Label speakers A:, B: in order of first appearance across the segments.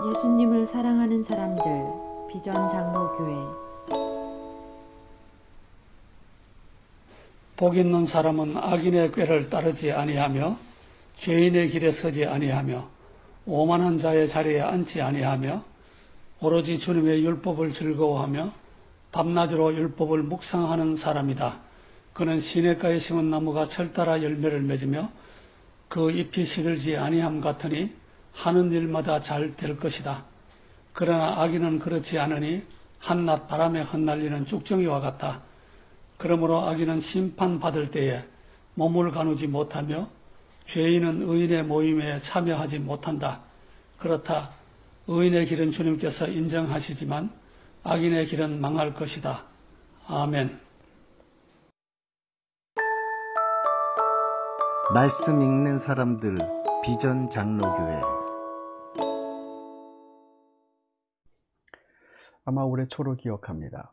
A: 예수님을 사랑하는 사람들 비전 장로교회.
B: 복 있는 사람은 악인의 꾀를 따르지 아니하며 죄인의 길에 서지 아니하며 오만한 자의 자리에 앉지 아니하며 오로지 주님의 율법을 즐거워하며 밤낮으로 율법을 묵상하는 사람이다. 그는 시냇가에 심은 나무가 철따라 열매를 맺으며 그 잎이 시들지 아니함 같으니 하는 일마다 잘 될 것이다. 그러나 악인은 그렇지 않으니 한낮 바람에 흩날리는 쭉정이와 같다. 그러므로 악인은 심판받을 때에 몸을 가누지 못하며 죄인은 의인의 모임에 참여하지 못한다. 그렇다. 의인의 길은 주님께서 인정하시지만 악인의 길은 망할 것이다. 아멘.
C: 말씀 읽는 사람들 비전 장로교회.
D: 아마 올해 초로 기억합니다.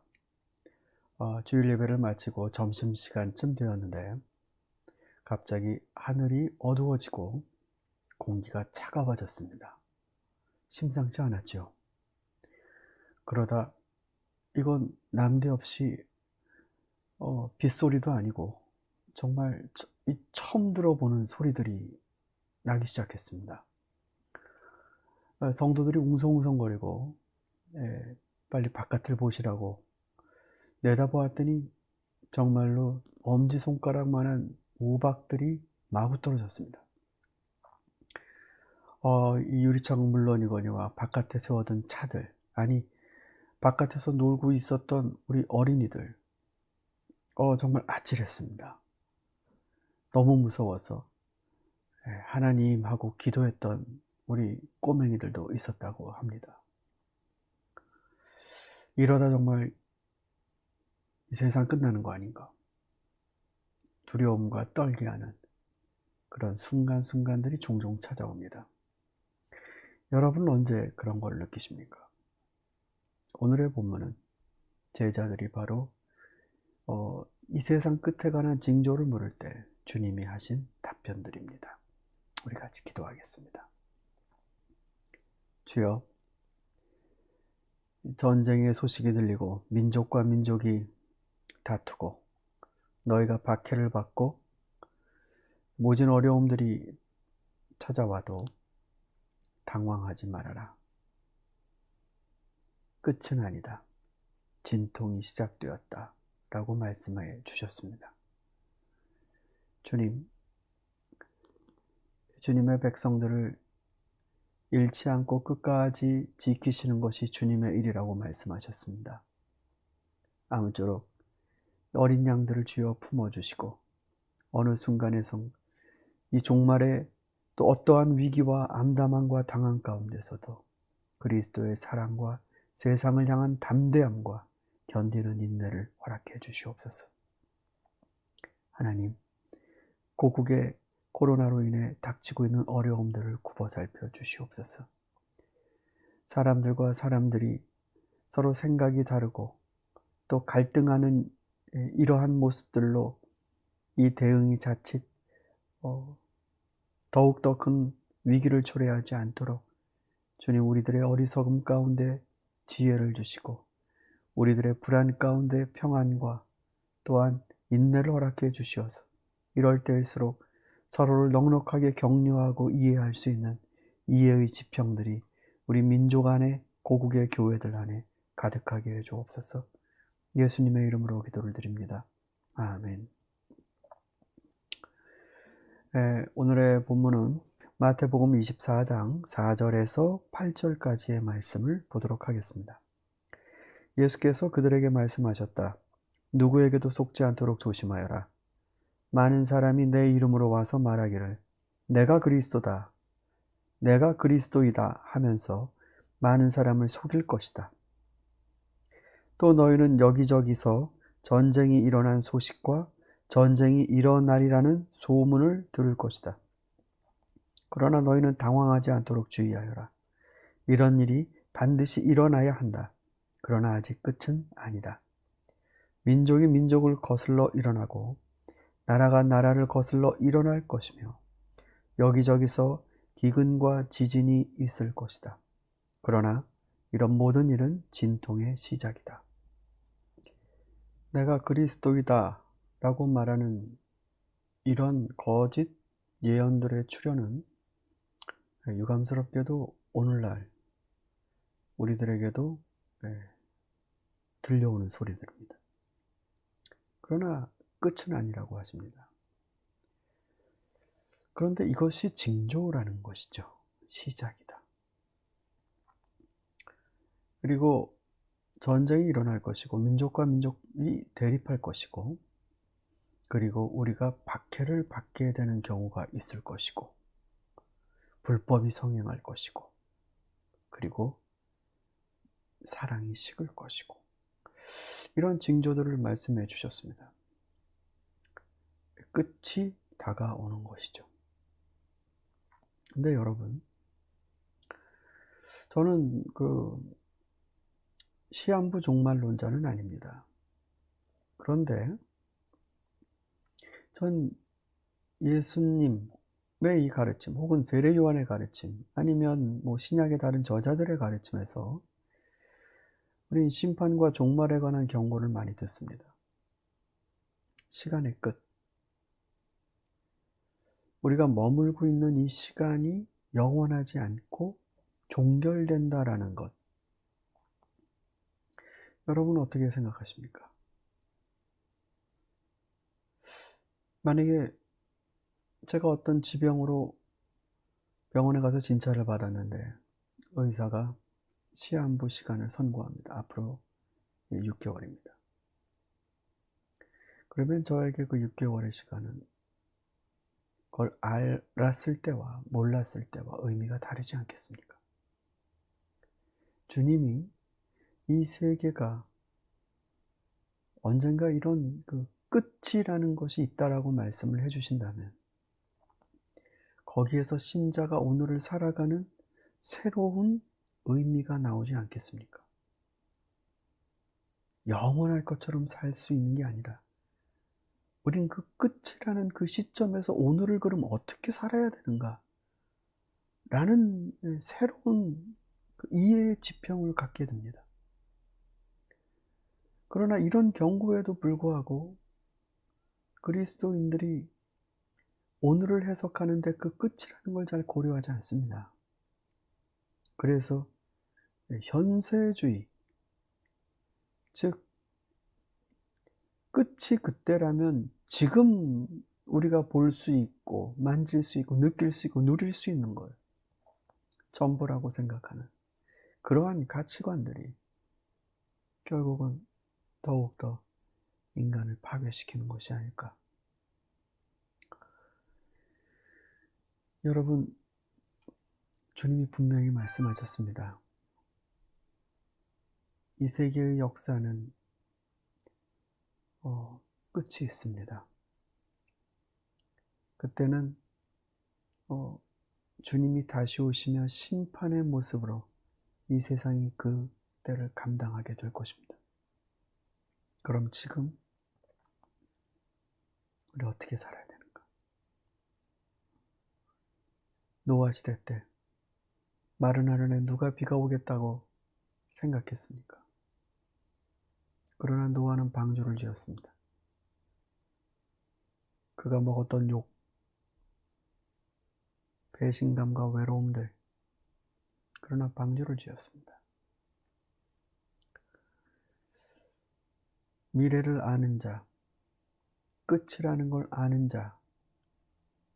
D: 주일 예배를 마치고 점심시간쯤 되었는데 갑자기 하늘이 어두워지고 공기가 차가워졌습니다. 심상치 않았죠. 그러다 이건 남대없이 빗소리도 아니고 정말 처음 들어보는 소리들이 나기 시작했습니다. 성도들이 웅성웅성거리고 빨리 바깥을 보시라고 내다보았더니 정말로 엄지손가락만한 우박들이 마구 떨어졌습니다. 이 유리창은 물론이거니와 바깥에 세워둔 차들, 아니 바깥에서 놀고 있었던 우리 어린이들, 정말 아찔했습니다. 너무 무서워서 하나님하고 기도했던 우리 꼬맹이들도 있었다고 합니다. 이러다 정말 이 세상 끝나는 거 아닌가, 두려움과 떨게하는 그런 순간순간들이 종종 찾아옵니다. 여러분은 언제 그런 걸 느끼십니까? 오늘의 본문은 제자들이 바로 이 세상 끝에 관한 징조를 물을 때 주님이 하신 답변들입니다. 우리 같이 기도하겠습니다. 주여, 전쟁의 소식이 들리고 민족과 민족이 다투고 너희가 박해를 받고 모진 어려움들이 찾아와도 당황하지 말아라. 끝은 아니다. 진통이 시작되었다. 라고 말씀해 주셨습니다. 주님의 백성들을 잃지 않고 끝까지 지키시는 것이 주님의 일이라고 말씀하셨습니다. 아무쪼록 어린 양들을 주여 품어주시고 어느 순간에서 이 종말의 또 어떠한 위기와 암담함과 당한 가운데서도 그리스도의 사랑과 세상을 향한 담대함과 견디는 인내를 허락해 주시옵소서. 하나님, 고국의 코로나로 인해 닥치고 있는 어려움들을 굽어 살펴 주시옵소서. 사람들과 사람들이 서로 생각이 다르고 또 갈등하는 이러한 모습들로 이 대응이 자칫 더욱더 큰 위기를 초래하지 않도록 주님, 우리들의 어리석음 가운데 지혜를 주시고 우리들의 불안 가운데 평안과 또한 인내를 허락해 주시어서 이럴 때일수록 서로를 넉넉하게 격려하고 이해할 수 있는 이해의 지평들이 우리 민족 안에, 고국의 교회들 안에 가득하게 해 주옵소서. 예수님의 이름으로 기도를 드립니다. 아멘. 오늘의 본문은 마태복음 24장 4절에서 8절까지의 말씀을 보도록 하겠습니다. 예수께서 그들에게 말씀하셨다. 누구에게도 속지 않도록 조심하여라. 많은 사람이 내 이름으로 와서 말하기를 내가 그리스도다, 내가 그리스도이다 하면서 많은 사람을 속일 것이다. 또 너희는 여기저기서 전쟁이 일어난 소식과 전쟁이 일어나리라는 소문을 들을 것이다. 그러나 너희는 당황하지 않도록 주의하여라. 이런 일이 반드시 일어나야 한다. 그러나 아직 끝은 아니다. 민족이 민족을 거슬러 일어나고 나라가 나라를 거슬러 일어날 것이며 여기저기서 기근과 지진이 있을 것이다. 그러나 이런 모든 일은 진통의 시작이다. 내가 그리스도이다 라고 말하는 이런 거짓 예언들의 출현은 유감스럽게도 오늘날 우리들에게도 들려오는 소리들입니다. 그러나 끝은 아니라고 하십니다. 그런데 이것이 징조라는 것이죠. 시작이다. 그리고 전쟁이 일어날 것이고 민족과 민족이 대립할 것이고 그리고 우리가 박해를 받게 되는 경우가 있을 것이고 불법이 성행할 것이고 그리고 사랑이 식을 것이고 이런 징조들을 말씀해 주셨습니다. 끝이 다가오는 것이죠. 근데 여러분, 저는 시한부 종말론자는 아닙니다. 그런데 전 예수님의 이 가르침 혹은 세례 요한의 가르침 아니면 신약의 다른 저자들의 가르침에서 우린 심판과 종말에 관한 경고를 많이 듣습니다. 시간의 끝. 우리가 머물고 있는 이 시간이 영원하지 않고 종결된다라는 것. 여러분 어떻게 생각하십니까? 만약에 제가 어떤 지병으로 병원에 가서 진찰을 받았는데 의사가 시한부 시간을 선고합니다. 앞으로 6개월입니다. 그러면 저에게 그 6개월의 시간은 그걸 알았을 때와 몰랐을 때와 의미가 다르지 않겠습니까? 주님이 이 세계가 언젠가 이런 끝이라는 것이 있다라고 말씀을 해주신다면 거기에서 신자가 오늘을 살아가는 새로운 의미가 나오지 않겠습니까? 영원할 것처럼 살 수 있는 게 아니라 우린 그 끝이라는 그 시점에서 오늘을 그럼 어떻게 살아야 되는가? 라는 새로운 이해의 지평을 갖게 됩니다. 그러나 이런 경고에도 불구하고 그리스도인들이 오늘을 해석하는데 그 끝이라는 걸 잘 고려하지 않습니다. 그래서 현세주의, 즉 끝이 그때라면 지금 우리가 볼 수 있고 만질 수 있고 느낄 수 있고 누릴 수 있는 걸 전부라고 생각하는 그러한 가치관들이 결국은 더욱더 인간을 파괴시키는 것이 아닐까. 여러분, 주님이 분명히 말씀하셨습니다. 이 세계의 역사는 끝이 있습니다. 그때는 주님이 다시 오시며 심판의 모습으로 이 세상이 그 때를 감당하게 될 것입니다. 그럼 지금 우리 어떻게 살아야 되는가? 노아 시대 때 마른 하늘에 누가 비가 오겠다고 생각했습니까? 그러나 노아는 방주를 지었습니다. 그가 먹었던 욕, 배신감과 외로움들, 그러나 방주를 지었습니다. 미래를 아는 자, 끝이라는 걸 아는 자,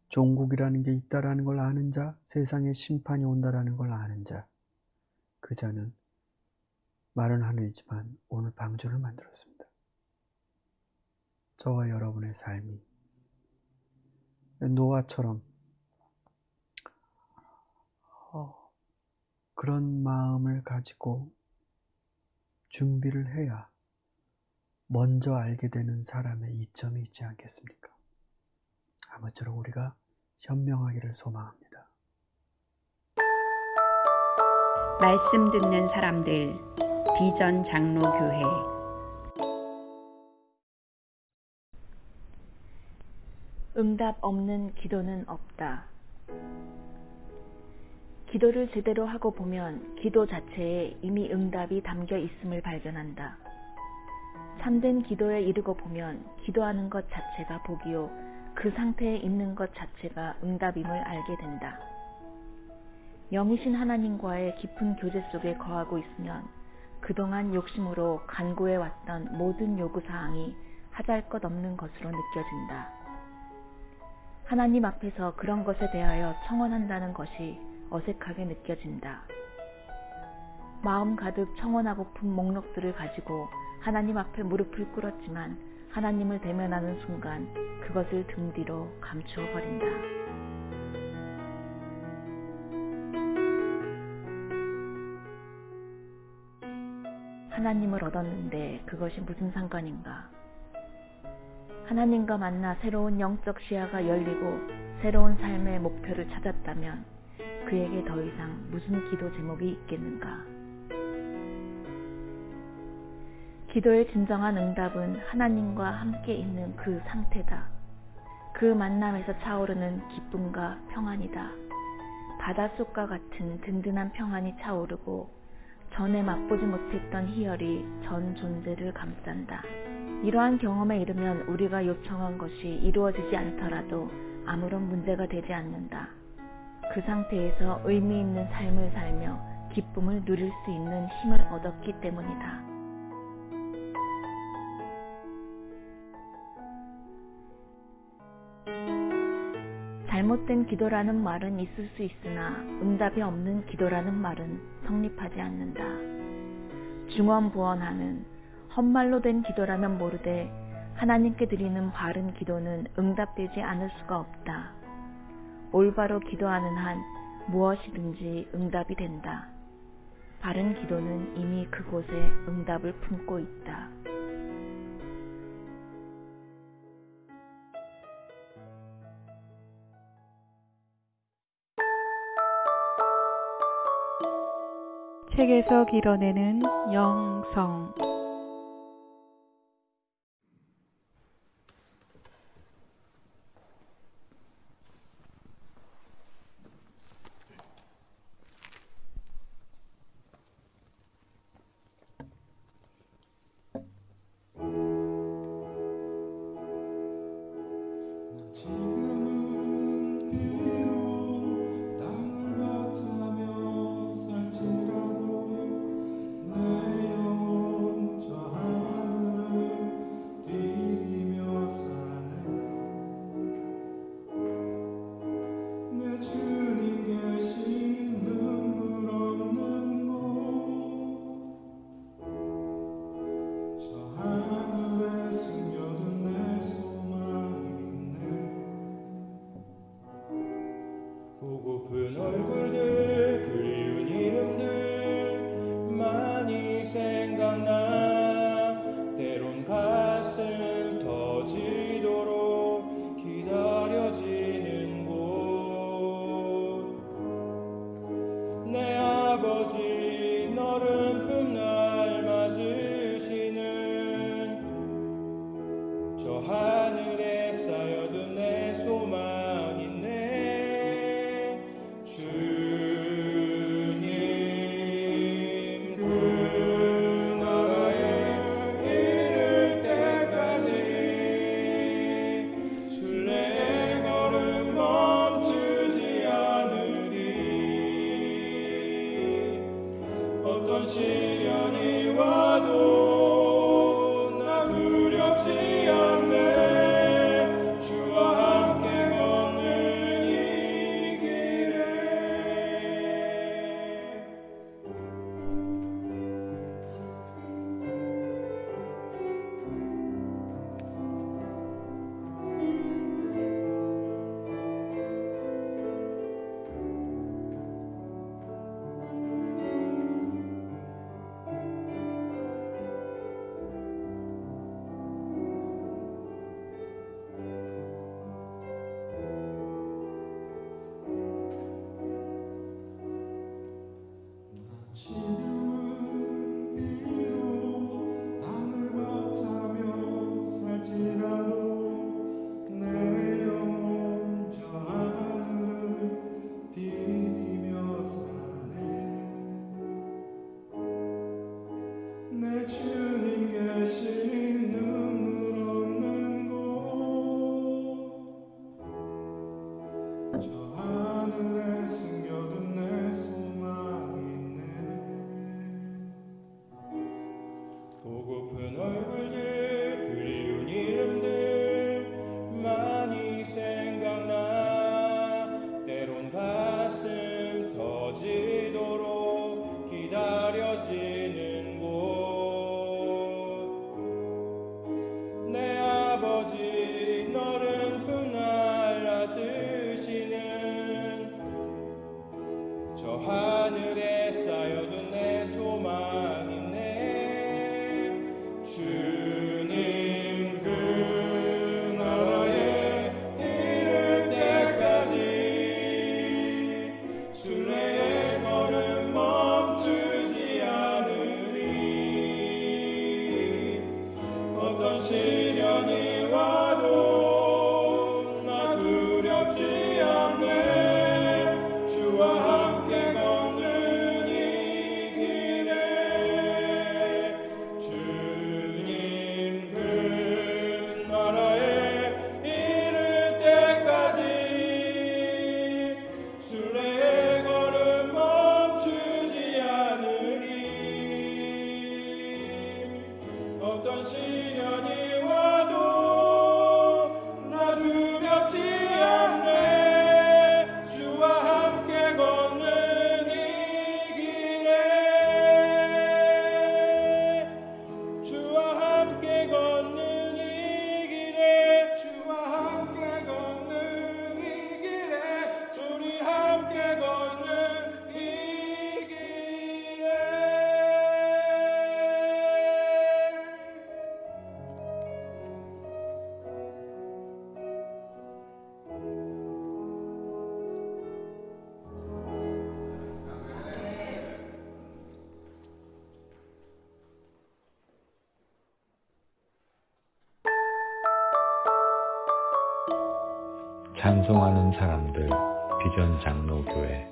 D: 종국이라는 게 있다라는 걸 아는 자, 세상에 심판이 온다라는 걸 아는 자, 그 자는 마른 하늘이지만 오늘 방주를 만들었습니다. 저와 여러분의 삶이 노아처럼 그런 마음을 가지고 준비를 해야 먼저 알게 되는 사람의 이점이 있지 않겠습니까? 아무쪼록 우리가 현명하기를 소망합니다.
E: 말씀 듣는 사람들 비전 장로교회
F: 응답 없는 기도는 없다. 기도를 제대로 하고 보면 기도 자체에 이미 응답이 담겨 있음을 발견한다. 참된 기도에 이르고 보면 기도하는 것 자체가 복이요 그 상태에 있는 것 자체가 응답임을 알게 된다. 영이신 하나님과의 깊은 교제 속에 거하고 있으면 그동안 욕심으로 간구해왔던 모든 요구사항이 하잘것없는 것으로 느껴진다. 하나님 앞에서 그런 것에 대하여 청원한다는 것이 어색하게 느껴진다. 마음 가득 청원하고픈 목록들을 가지고 하나님 앞에 무릎을 꿇었지만 하나님을 대면하는 순간 그것을 등 뒤로 감추어 버린다. 하나님을 얻었는데 그것이 무슨 상관인가? 하나님과 만나 새로운 영적 시야가 열리고 새로운 삶의 목표를 찾았다면 그에게 더 이상 무슨 기도 제목이 있겠는가? 기도의 진정한 응답은 하나님과 함께 있는 그 상태다. 그 만남에서 차오르는 기쁨과 평안이다. 바닷속과 같은 든든한 평안이 차오르고 전에 맛보지 못했던 희열이 전 존재를 감싼다. 이러한 경험에 이르면 우리가 요청한 것이 이루어지지 않더라도 아무런 문제가 되지 않는다. 그 상태에서 의미 있는 삶을 살며 기쁨을 누릴 수 있는 힘을 얻었기 때문이다. 잘못된 기도라는 말은 있을 수 있으나 응답이 없는 기도라는 말은 성립하지 않는다. 중언부언하는 헛말로 된 기도라면 모르되 하나님께 드리는 바른 기도는 응답되지 않을 수가 없다. 올바로 기도하는 한 무엇이든지 응답이 된다. 바른 기도는 이미 그곳에 응답을 품고 있다.
A: 책에서 길어내는 영성.
G: 보고픈 얼굴들 그리운 이름들 많이 생각나 때론 가슴 터지도록 기다려지는 곳 내 아버지 너른 흠날 맞으시는 저 하늘에 쌓여둔 내 소망 있네 주님 그 나라에 이를 때까지 순례의 걸음 멈추지 않으리 저 하늘에 숨겨둔 내 소망이 있네. 보고픈 얼굴들 그리운 이름들 많이 생각나. 때론 가슴 터지도록 기다려지는 곳. 내 아버지 너른 품 날라주시는 저 하늘에 쌓여둔 내 소망 있네. 주님 그 나라에 이를 때까지 순례의 걸음 멈추지 않으리. 어떤 시련이 와도 나 두렵지 않네. 주와 함께 걷는 이 길에 주님 그 나라에 이를 때까지 순례의 걸음 멈추지 않으리. 어떤 시련이 와도 나 두렵지 않네. 주와 함께 걷는 이 길에 주와 함께 걷는 이 길에 주와 함께 걷는 이 길에 둘이 함께 걷는 이 길에.
H: 찬송하는 사람들 비전 장로교회